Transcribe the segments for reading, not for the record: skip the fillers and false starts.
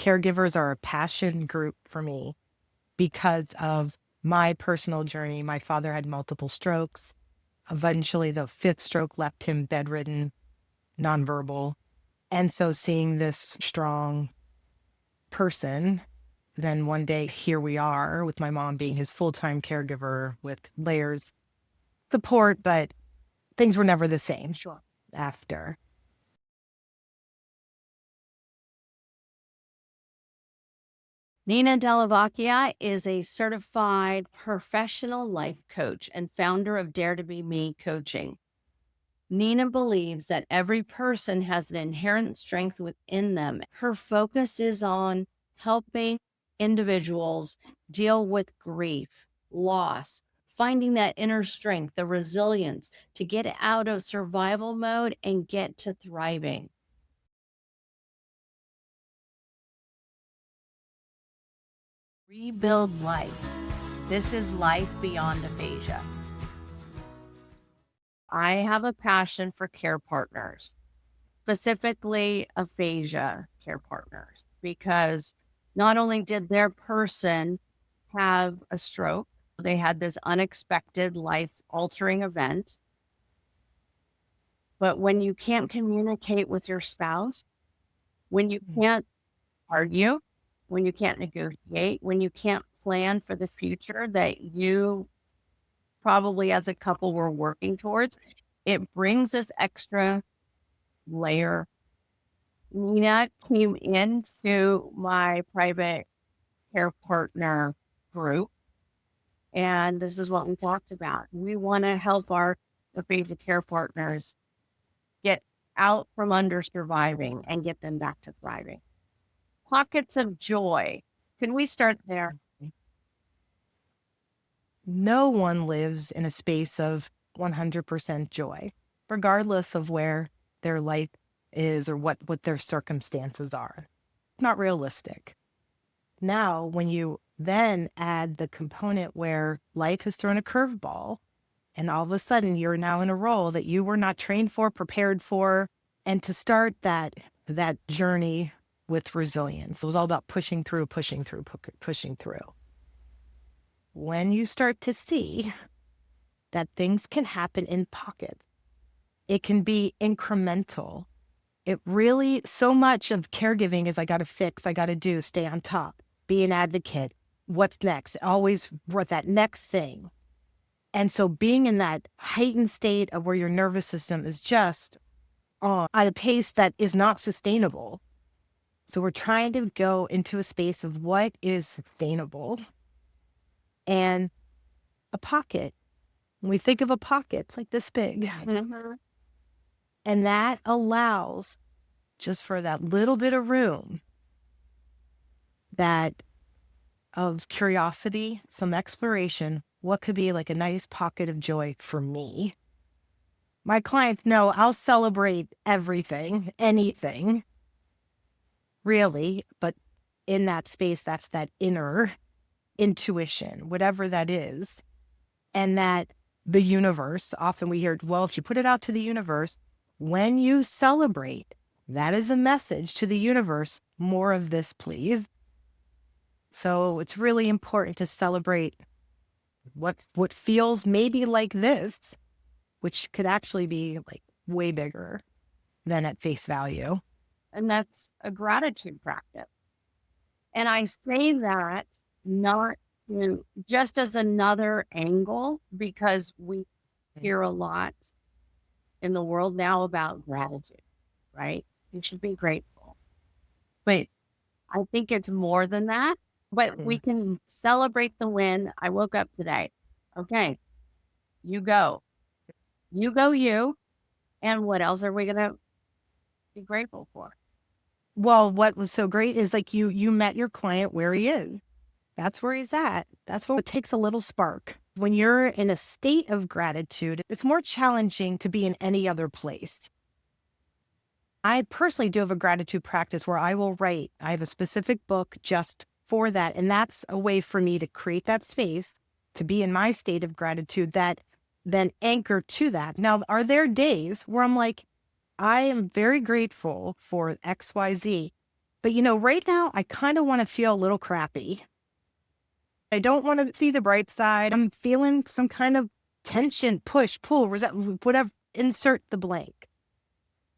caregivers are a passion group for me because of my personal journey. My father had multiple strokes. Eventually, the fifth stroke left him bedridden, nonverbal. And so seeing this strong person, then one day here we are with my mom being his full-time caregiver with layers of support, but things were never the same. Sure. After. Nina Della Vacchia is a certified professional life coach and founder of Dare to Be Me Coaching. Nina believes that every person has an inherent strength within them. Her focus is on helping individuals deal with grief, loss, finding that inner strength, the resilience to get out of survival mode and get to thriving. Rebuild life. This is life beyond aphasia. I have a passion for care partners, specifically aphasia care partners, because not only did their person have a stroke, they had this unexpected life altering event. But when you can't communicate with your spouse, when you can't argue, when you can't negotiate, when you can't plan for the future that you probably as a couple were working towards, it brings this extra layer. Nina came into my private care partner group, and this is what we talked about. We want to help our aphasia care partners get out from under surviving and get them back to thriving. Pockets of joy. Can we start there? No one lives in a space of 100% joy, regardless of where their life is or what their circumstances are. Not realistic. Now, when you then add the component where life has thrown a curveball, and all of a sudden you're now in a role that you were not trained for, prepared for, and to start that journey with resilience, it was all about pushing through. When you start to see that things can happen in pockets, it can be incremental. It really, so much of caregiving is I got to fix, I got to do, stay on top, be an advocate. What's next? Always what that next thing. And so being in that heightened state of where your nervous system is just at a pace that is not sustainable. So we're trying to go into a space of what is sustainable. And a pocket. When we think of a pocket, it's like this big. Mm-hmm. And that allows just for that little bit of room that of curiosity, some exploration, what could be like a nice pocket of joy for me. My clients know I'll celebrate everything, anything, really, but in that space, that's that inner intuition, whatever that is. And that the universe, often we hear, well, if you put it out to the universe, when you celebrate, that is a message to the universe, more of this, please. So it's really important to celebrate what feels maybe like this, which could actually be like way bigger than at face value. And that's a gratitude practice. And I say that not just as another angle, because we hear a lot in the world now about gratitude, right? You should be grateful. But I think it's more than that. But we can celebrate the win. I woke up today. Okay, you go. You go, you. And what else are we going to be grateful for? Well, what was so great is like you met your client where he is. That's where he's at. That's what takes a little spark. When you're in a state of gratitude, it's more challenging to be in any other place. I personally do have a gratitude practice where I will write. I have a specific book just for that. And that's a way for me to create that space, to be in my state of gratitude that then anchor to that. Now, are there days where I'm like, I am very grateful for XYZ, But, right now, I kind of want to feel a little crappy. I don't want to see the bright side. I'm feeling some kind of tension, push, pull, whatever, insert the blank.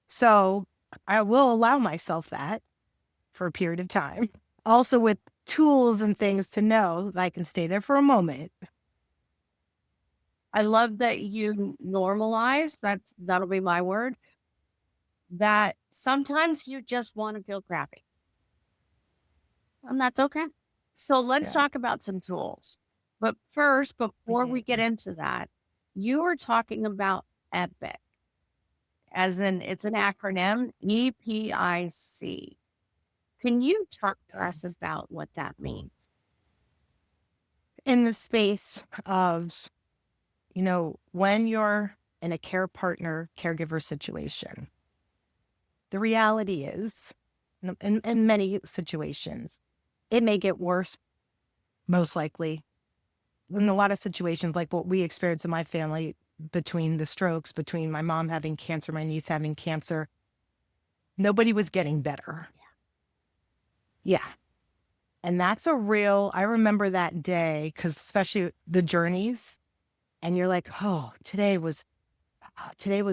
So I will allow myself that for a period of time. Also with tools and things to know that I can stay there for a moment. I love that you normalize, that'll be my word, that sometimes you just want to feel crappy. And that's okay. So let's Yeah. talk about some tools. But first, before we get into that, you were talking about EPIC, as in it's an acronym, EPIC. Can you talk to us about what that means? In the space of, when you're in a caregiver situation, the reality is, in many situations, it may get worse, most likely. In a lot of situations, like what we experienced in my family, between the strokes, between my mom having cancer, my niece having cancer, nobody was getting better. Yeah. And that's I remember that day, because especially the journeys, and you're like, oh, today was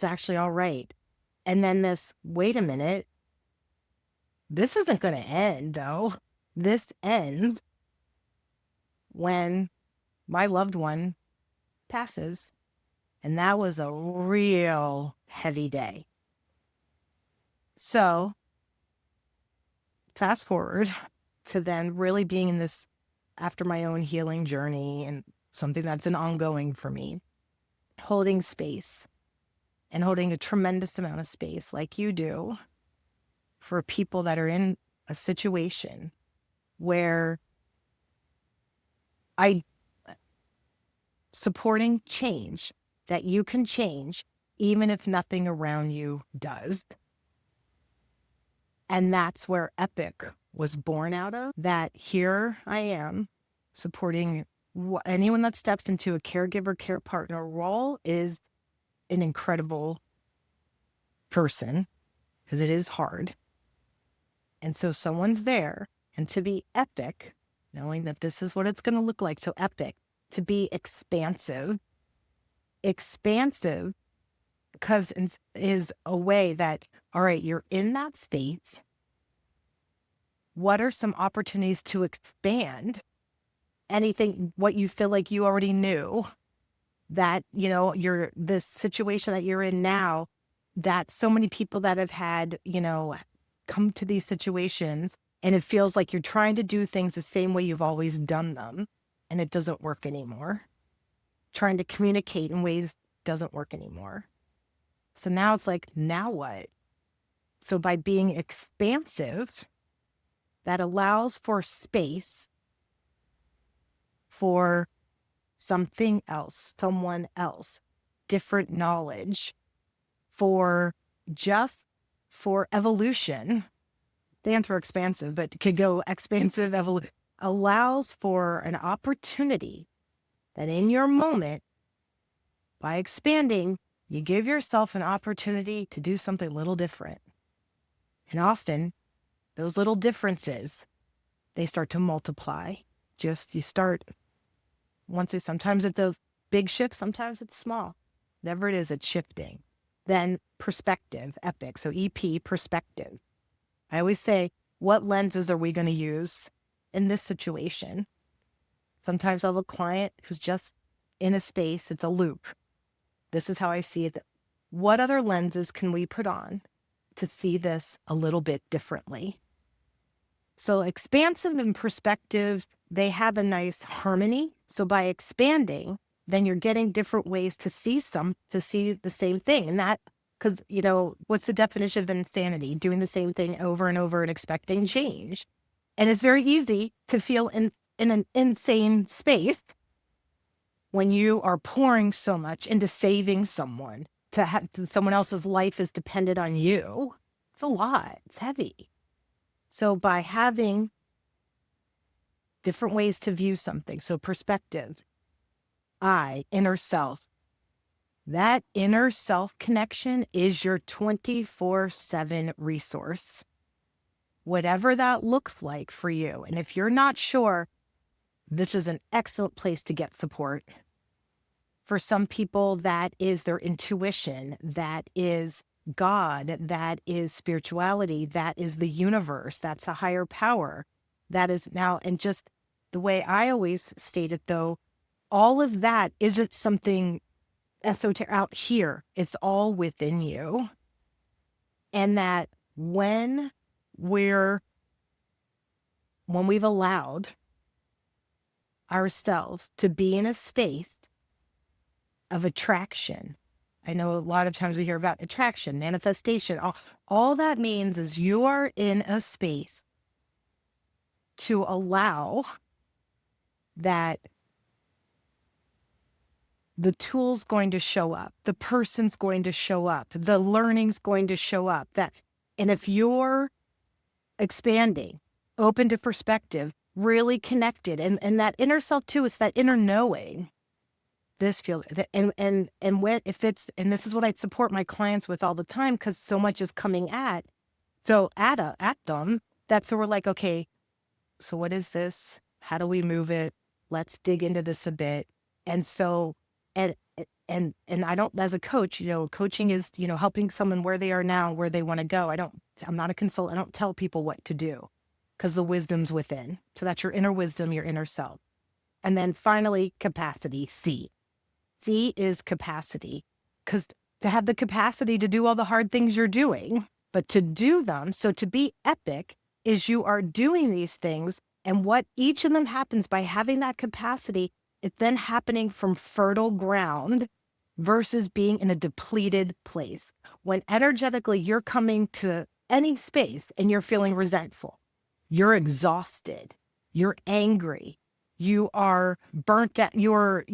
actually all right. And then wait a minute, this isn't going to end though. This ends when my loved one passes. And that was a real heavy day. So fast forward to then really being in this after my own healing journey and something that's an ongoing for me, holding space and holding a tremendous amount of space like you do for people that are in a situation where I supporting change, that you can change even if nothing around you does. And that's where EPIC was born out of, that here I am supporting anyone that steps into a caregiver, care partner role is an incredible person, because it is hard. And so someone's there, and to be EPIC, knowing that this is what it's going to look like. So EPIC, to be expansive because is a way that, all right, you're in that space. What are some opportunities to expand anything, what you feel like you already knew, that, you're this situation that you're in now, that so many people that have had, come to these situations, and it feels like you're trying to do things the same way you've always done them, and it doesn't work anymore. Trying to communicate in ways doesn't work anymore. So now it's like, now what? So by being expansive, that allows for space for something else, someone else, different knowledge, for evolution. Stands for expansive, but could go expansive, allows for an opportunity that in your moment, by expanding, you give yourself an opportunity to do something a little different. And often, those little differences, they start to multiply. Sometimes it's a big shift, sometimes it's small. Whatever it is, it's shifting. Then perspective, EPIC. So EP, perspective. I always say, what lenses are we going to use in this situation? Sometimes I'll have a client who's just in a space, it's a loop. This is how I see it. What other lenses can we put on to see this a little bit differently? So expansive and perspective, they have a nice harmony. So by expanding, then you're getting different ways to see the same thing. And that, because, what's the definition of insanity? Doing the same thing over and over and expecting change. And it's very easy to feel in an insane space when you are pouring so much into saving someone, someone else's life is dependent on you. It's a lot. It's heavy. So by having different ways to view something, so perspective, inner self, that inner self connection is your 24/7 resource. whatever that looks like for you. And if you're not sure, this is an excellent place to get support. For some people, that is their intuition, that is God, that is spirituality, that is the universe, that's a higher power. That is now, and just the way I always state it though, all of that isn't something esoteric out here. It's all within you. And that when we've allowed ourselves to be in a space of attraction. I know a lot of times we hear about attraction, manifestation. All that means is you are in a space to allow that the tool's going to show up, the person's going to show up, the learning's going to show up. And if you're expanding, open to perspective, really connected, and that inner self too, it's that inner knowing. This feel and when if it's, and this is what I support my clients with all the time, because so much is coming at them, that so we're like, okay, so what is this? How do we move it? Let's dig into this a bit. And so and I don't, as a coach, coaching is, helping someone where they are now, where they want to go. I'm not a consultant. I don't tell people what to do, because the wisdom's within. So that's your inner wisdom, your inner self. And then finally, capacity, C. C is capacity, because to have the capacity to do all the hard things you're doing, but to do them, so to be epic is you are doing these things, and what each of them happens by having that capacity, it's then happening from fertile ground versus being in a depleted place. When energetically you're coming to any space and you're feeling resentful, you're exhausted, you're angry, you are burnt out, you're,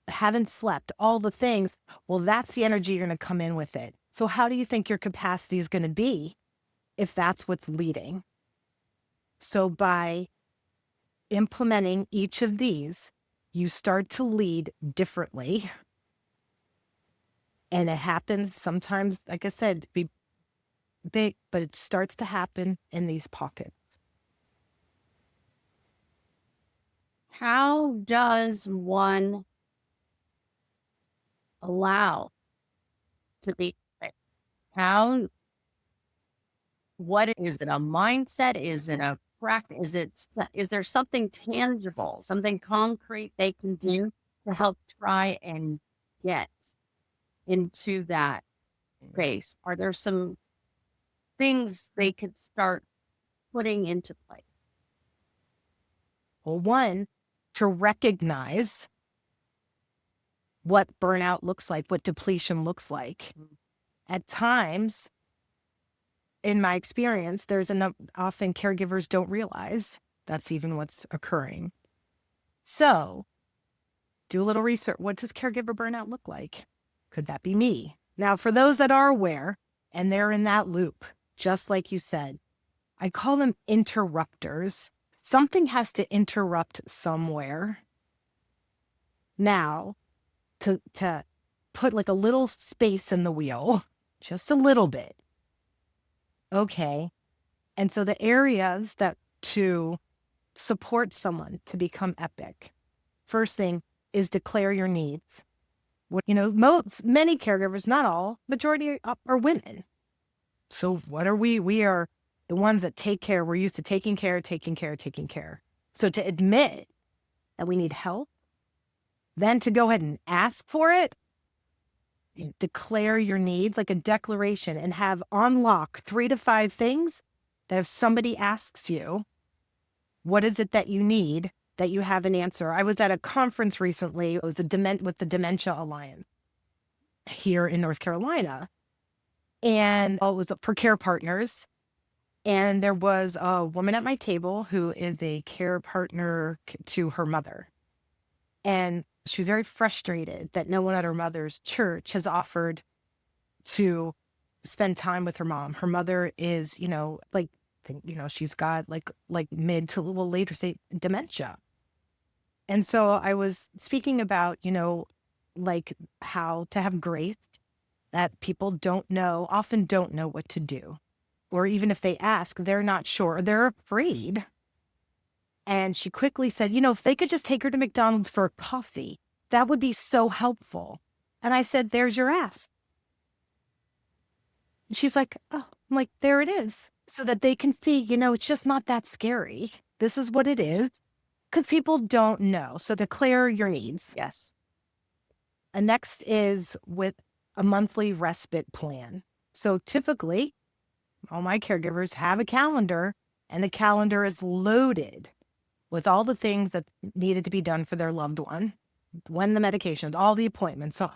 haven't slept, all the things. Well, that's the energy you're going to come in with it. So how do you think your capacity is going to be if that's what's leading? So by implementing each of these, you start to lead differently. And it happens sometimes, like I said, to be big, but it starts to happen in these pockets. How does one allow to be? What is it? A mindset? Is it a practice? Is there something tangible, something concrete they can do to help try and get into that space? Are there some things they could start putting into place? Well, one, to recognize what burnout looks like, what depletion looks like. At times, in my experience, often caregivers don't realize that's even what's occurring. So do a little research. What does caregiver burnout look like? Could that be me? Now, for those that are aware and they're in that loop, just like you said, I call them interrupters. Something has to interrupt somewhere. Now, to put like a little space in the wheel, just a little bit. Okay. And so the areas that to support someone to become epic, first thing is declare your needs. Many caregivers, not all, majority are women. So what are we? We are the ones that take care. We're used to taking care. So to admit that we need help, then to go ahead and ask for it, declare your needs like a declaration, and have on lock 3 to 5 things that if somebody asks you, what is it that you need, that you have an answer. I was at a conference recently. It was with the Dementia Alliance here in North Carolina. And it was for care partners. And there was a woman at my table who is a care partner to her mother. And she was very frustrated that no one at her mother's church has offered to spend time with her mom. Her mother is, she's got like mid to later stage dementia. And so I was speaking about, like how to have grace, that people often don't know what to do. or even if they ask, they're not sure, they're afraid. And she quickly said, if they could just take her to McDonald's for a coffee, that would be so helpful. And I said, there's your ask. And she's like, oh, I'm like, there it is. So that they can see, it's just not that scary. This is what it is. Because people don't know. So declare your needs. Yes. And next is with a monthly respite plan. So typically, all my caregivers have a calendar, and the calendar is loaded with all the things that needed to be done for their loved one, when the medications, all the appointments. So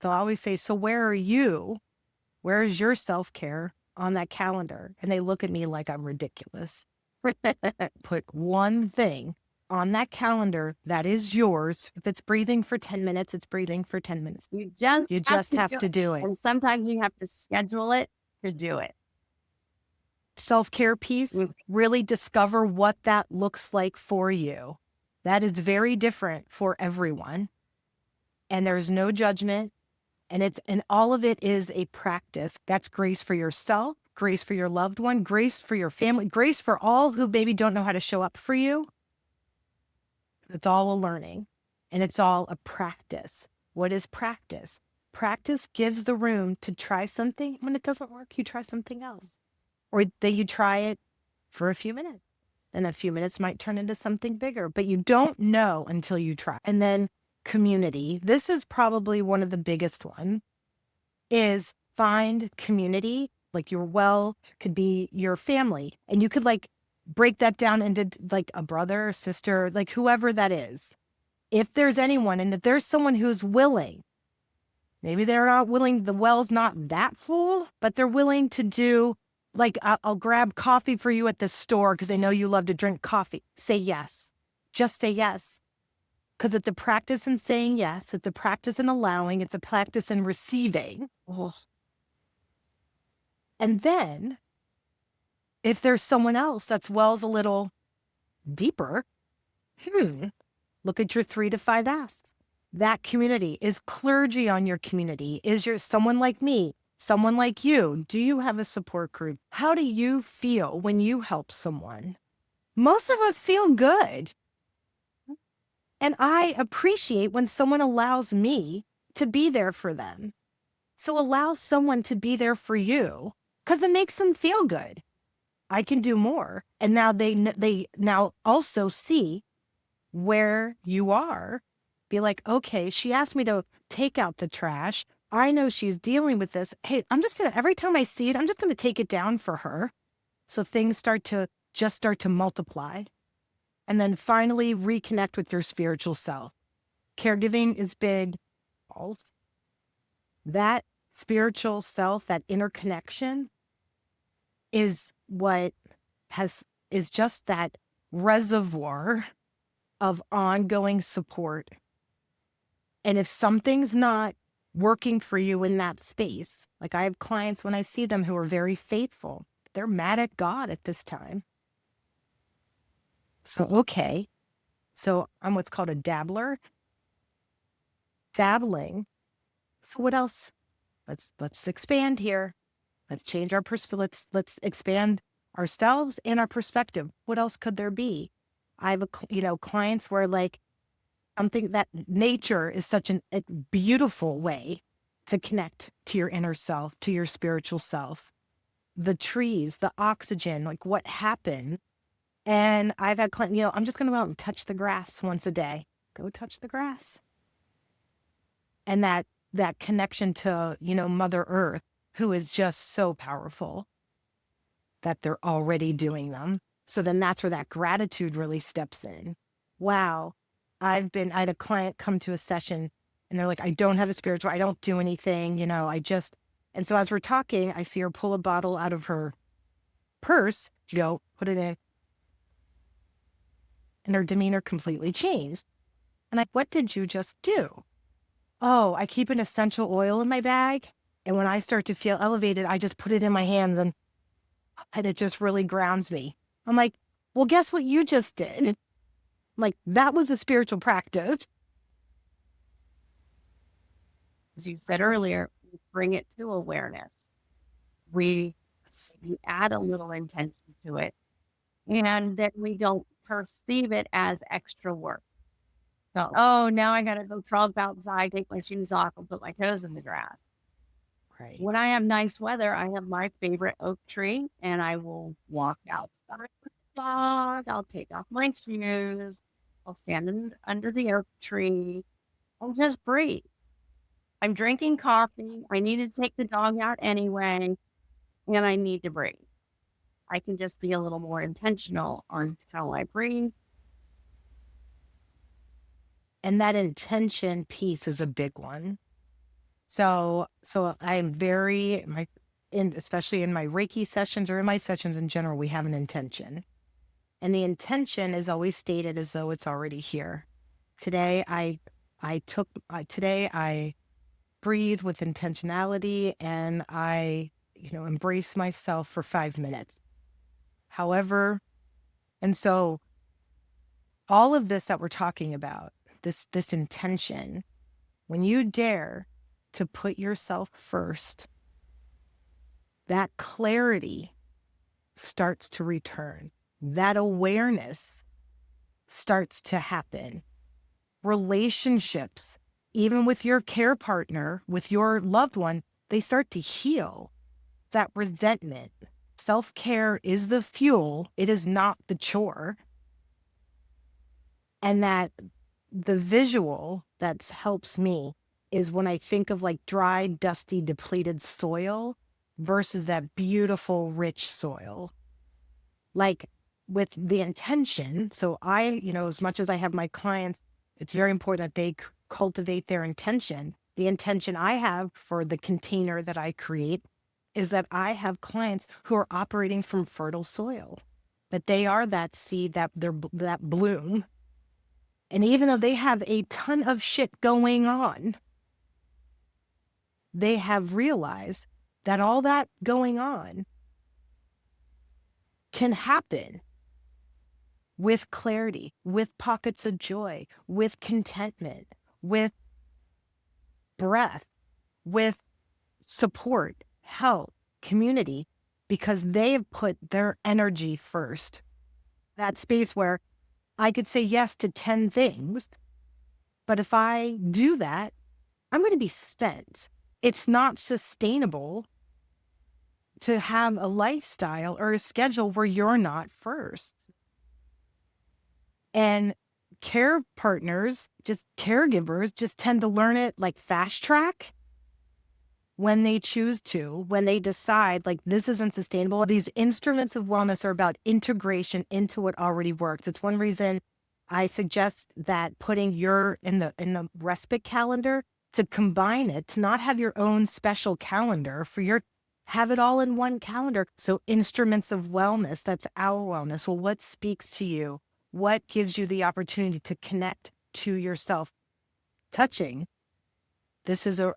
I always say, so where are you? Where is your self-care on that calendar? And they look at me like I'm ridiculous. Put one thing on that calendar that is yours. If it's breathing for 10 minutes, it's breathing for 10 minutes. You just have to do it. And sometimes you have to schedule it to do it. Self-care piece, really discover what that looks like for you. That is very different for everyone. And there's no judgment. And all of it is a practice. That's grace for yourself, grace for your loved one, grace for your family, grace for all who maybe don't know how to show up for you. It's all a learning, and it's all a practice. What is practice? Practice gives the room to try something. When it doesn't work, you try something else. Or that you try it for a few minutes. And a few minutes might turn into something bigger, but you don't know until you try. And then community. This is probably one of the biggest ones, is find community. Like could be your family. And you could break that down into a brother or sister, whoever that is. If there's anyone, and if there's someone who's willing, maybe they're not willing, the well's not that full, but they're willing to do, I'll grab coffee for you at the store because I know you love to drink coffee. Say yes. Just say yes. Because it's a practice in saying yes. It's a practice in allowing. It's a practice in receiving. Oh. And then if there's someone else that's wells a little deeper, look at your 3 to 5 asks. That community. Is clergy on your community? Is your someone like me? Someone like you? Do you have a support group? How do you feel when you help someone? Most of us feel good. And I appreciate when someone allows me to be there for them. So allow someone to be there for you because it makes them feel good. I can do more. And now they now also see where you are. Be like, okay, she asked me to take out the trash. I know she's dealing with this. Hey, every time I see it, I'm just going to take it down for her. So things start to multiply. And then finally reconnect with your spiritual self. Caregiving is big. That spiritual self, that interconnection is what is just that reservoir of ongoing support. And if something's not working for you in that space, like I have clients when I see them who are very faithful, they're mad at God at this time. So, okay. So I'm what's called a dabbler. Dabbling. So what else? Let's expand here. Let's change our perspective. Let's expand ourselves and our perspective. What else could there be? I have clients where something that nature is such a beautiful way to connect to your inner self, to your spiritual self. The trees, the oxygen, what happened. And I've had clients, I'm just going to go out and touch the grass once a day. Go touch the grass. And that connection to, Mother Earth, who is just so powerful that they're already doing them. So then that's where that gratitude really steps in. Wow. I had a client come to a session and they're like, I don't have a spiritual, I don't do anything, and so as we're talking, I see her pull a bottle out of her purse, put it in, and her demeanor completely changed. And what did you just do? Oh, I keep an essential oil in my bag. And when I start to feel elevated, I just put it in my hands and it just really grounds me. I'm like, well, guess what you just did? That was a spiritual practice. As you said earlier, we bring it to awareness. We You add a little intention to it, and that we don't perceive it as extra work. So, oh, now I got to go trudge outside, take my shoes off, and put my toes in the grass. Right. When I have nice weather, I have my favorite oak tree, and I will walk outside with the dog. I'll take off my shoes. I'll stand under the oak tree and just breathe. I'm drinking coffee. I need to take the dog out anyway, and I need to breathe. I can just be a little more intentional on how I breathe. And that intention piece is a big one. So I'm very, especially in my Reiki sessions or in my sessions in general, we have an intention. And the intention is always stated as though it's already here. Today I breathe with intentionality, and I, embrace myself for 5 minutes. However, and so all of this that we're talking about, this intention, when you dare to put yourself first, that clarity starts to return. That awareness starts to happen. Relationships, even with your care partner, with your loved one, they start to heal. That resentment. Self-care is the fuel. It is not the chore. And that the visual that helps me is when I think of like dry, dusty, depleted soil versus that beautiful, rich soil. Like with the intention. So I, as much as I have my clients, it's very important that they cultivate their intention. The intention I have for the container that I create is that I have clients who are operating from fertile soil, that they are that seed, that bloom. And even though they have a ton of shit going on, they have realized that all that going on can happen with clarity, with pockets of joy, with contentment, with breath, with support, help, community, because they have put their energy first. That space where I could say yes to 10 things, but if I do that, I'm going to be spent. It's not sustainable to have a lifestyle or a schedule where you're not first. And care partners, just caregivers, just tend to learn it like fast track when they choose to, when they decide like this isn't sustainable. These instruments of wellness are about integration into what already works. It's one reason I suggest that putting in the respite calendar, to combine it, to not have your own special calendar have it all in one calendar. So instruments of wellness, that's our wellness. Well, what speaks to you? What gives you the opportunity to connect to yourself? Touching. This is a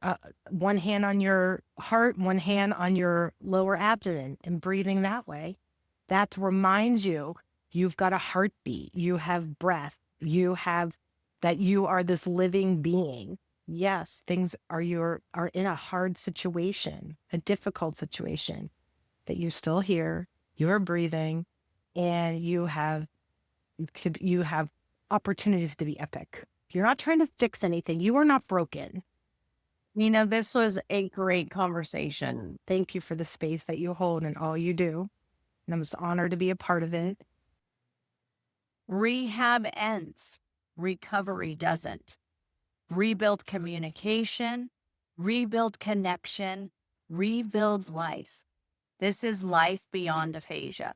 one hand on your heart, one hand on your lower abdomen, and breathing that way. That reminds you, you've got a heartbeat, you have breath, you are this living being. Yes, things are in a hard situation, a difficult situation, that you're still here, you are breathing, and you have opportunities to be epic. You're not trying to fix anything. You are not broken. Nina, this was a great conversation. Thank you for the space that you hold and all you do. And I'm just honored to be a part of it. Rehab ends. Recovery doesn't. Rebuild communication, rebuild connection, rebuild life. This is life beyond aphasia.